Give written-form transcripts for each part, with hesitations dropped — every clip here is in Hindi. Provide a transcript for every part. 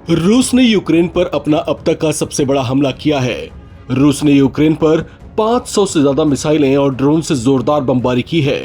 रूस ने यूक्रेन पर अपना अब तक का सबसे बड़ा हमला किया है। रूस ने यूक्रेन पर 500 से ज्यादा मिसाइलें और ड्रोन से जोरदार बमबारी की है।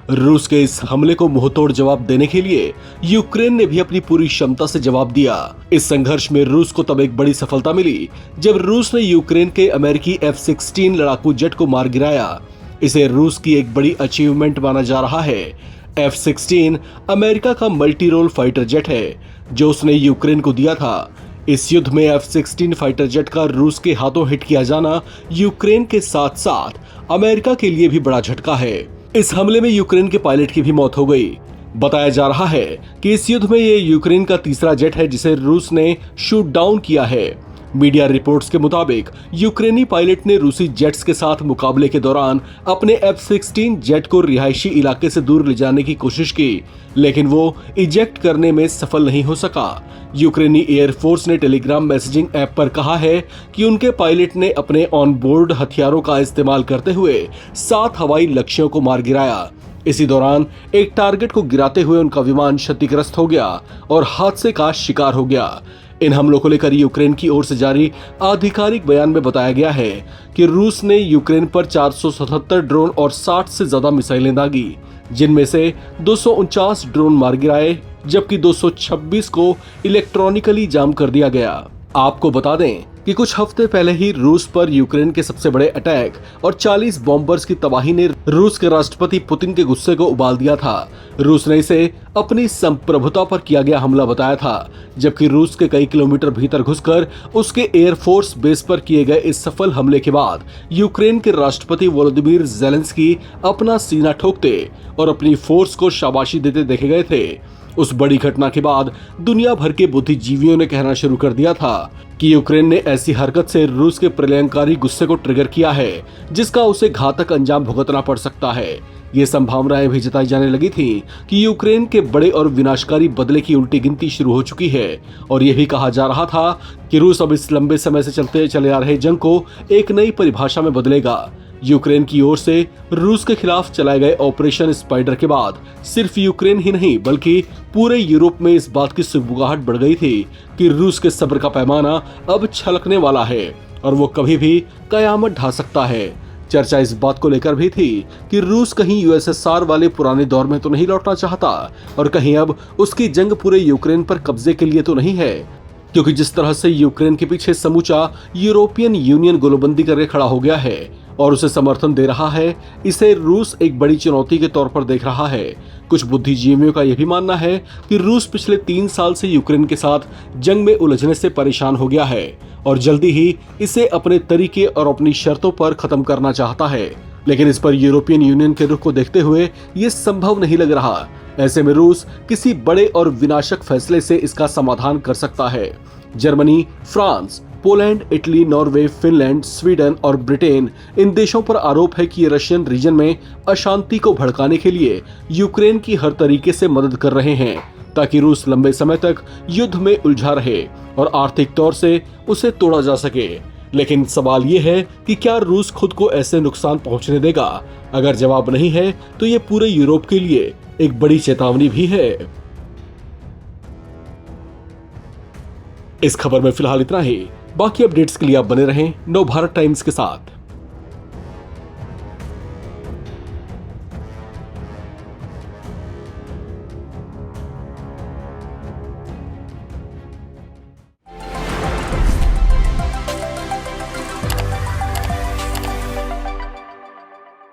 रूस के इस हमले को मुंहतोड़ जवाब देने के लिए यूक्रेन ने भी अपनी पूरी क्षमता से जवाब दिया। इस संघर्ष में रूस को तब एक बड़ी सफलता मिली जब रूस ने यूक्रेन के अमेरिकी F-16 लड़ाकू जेट को मार गिराया। इसे रूस की एक बड़ी अचीवमेंट माना जा रहा है। F-16 अमेरिका का मल्टी रोल फाइटर जेट है जो उसने यूक्रेन को दिया था। इस युद्ध में F-16 फाइटर जेट का रूस के हाथों हिट किया जाना यूक्रेन के साथ साथ अमेरिका के लिए भी बड़ा झटका है। इस हमले में यूक्रेन के पायलट की भी मौत हो गई। बताया जा रहा है कि इस युद्ध में ये यूक्रेन का तीसरा जेट है जिसे रूस ने शूट डाउन किया है। मीडिया रिपोर्ट्स के मुताबिक यूक्रेनी पायलट ने रूसी जेट्स के साथ मुकाबले के दौरान अपने F-16 जेट को रिहायशी इलाके से दूर ले जाने की कोशिश की, लेकिन वो इजेक्ट करने में सफल नहीं हो सका। यूक्रेनी एयरफोर्स ने टेलीग्राम मैसेजिंग ऐप पर कहा है कि उनके पायलट ने अपने ऑन बोर्ड हथियारों का इस्तेमाल करते हुए 7 हवाई लक्ष्यों को मार गिराया। इसी दौरान एक टारगेट को गिराते हुए उनका विमान क्षतिग्रस्त हो गया और हादसे का शिकार हो गया। इन हमलों को लेकर यूक्रेन की ओर से जारी आधिकारिक बयान में बताया गया है कि रूस ने यूक्रेन पर 477 ड्रोन और 60 से ज्यादा मिसाइलें दागी, जिनमें से 249 ड्रोन मार गिराए जबकि 226 को इलेक्ट्रॉनिकली जाम कर दिया गया। आपको बता दें कि कुछ हफ्ते पहले ही रूस पर यूक्रेन के सबसे बड़े अटैक और 40 बॉम्बर्स की तबाही ने रूस के राष्ट्रपति पुतिन के गुस्से को उबाल दिया था। रूस ने इसे अपनी संप्रभुता पर किया गया हमला बताया था, जबकि रूस के कई किलोमीटर भीतर घुसकर उसके एयरफोर्स बेस पर किए गए इस सफल हमले के बाद यूक्रेन के राष्ट्रपति वोलोदिमीर ज़ेलेंस्की अपना सीना ठोकते और अपनी फोर्स को शाबाशी देते देखे गए थे। उस बड़ी घटना के बाद दुनिया भर के बुद्धिजीवियों ने कहना शुरू कर दिया था कि यूक्रेन ने ऐसी हरकत से रूस के प्रलयंकारी गुस्से को ट्रिगर किया है जिसका उसे घातक अंजाम भुगतना पड़ सकता है। ये संभावनाएं भी जताई जाने लगी थी कि यूक्रेन के बड़े और विनाशकारी बदले की उल्टी गिनती शुरू हो चुकी है और यह भी कहा जा रहा था कि रूस अब इस लंबे समय से चलते चले आ रहे जंग को एक नई परिभाषा में बदलेगा। यूक्रेन की ओर से रूस के खिलाफ चलाए गए ऑपरेशन स्पाइडर के बाद सिर्फ यूक्रेन ही नहीं बल्कि पूरे यूरोप में इस बात की सुगबुगाहट बढ़ गई थी कि रूस के सब्र का पैमाना अब छलकने वाला है और वो कभी भी कयामत ढा सकता है। चर्चा इस बात को लेकर भी थी कि रूस कहीं यूएसएसआर वाले पुराने दौर में तो नहीं लौटना चाहता और कहीं अब उसकी जंग पूरे यूक्रेन पर कब्जे के लिए तो नहीं है, क्योंकि जिस तरह से यूक्रेन के पीछे समूचा यूरोपियन यूनियन गोलबंदी करके खड़ा हो गया है और उसे समर्थन दे रहा है, इसे रूस एक बड़ी चुनौती के तौर पर देख रहा है। कुछ बुद्धिजीवियों का यह भी मानना है कि रूस पिछले 3 साल से यूक्रेन के साथ जंग में उलझने से परेशान हो गया है और जल्दी ही इसे अपने तरीके और अपनी शर्तों पर खत्म करना चाहता है, लेकिन इस पर यूरोपियन यूनियन के रुख को देखते हुए ये संभव नहीं लग रहा। ऐसे में रूस किसी बड़े और विनाशक फैसले से इसका समाधान कर सकता है। Germany, France, Poland, Italy, Norway, Finland, Sweden और ब्रिटेन, इन देशों पर आरोप है कि ये रशियन रीजन में अशांति को भड़काने के लिए यूक्रेन की हर तरीके से मदद कर रहे हैं ताकि रूस लंबे समय तक युद्ध में उलझा रहे और आर्थिक तौर से उसे तोड़ा जा सके। लेकिन सवाल ये है कि क्या रूस खुद को ऐसे नुकसान पहुंचने देगा? अगर जवाब नहीं है तो ये पूरे यूरोप के लिए एक बड़ी चेतावनी भी है। इस खबर में फिलहाल इतना ही। बाकी अपडेट्स के लिए आप बने रहें नवभारत टाइम्स के साथ।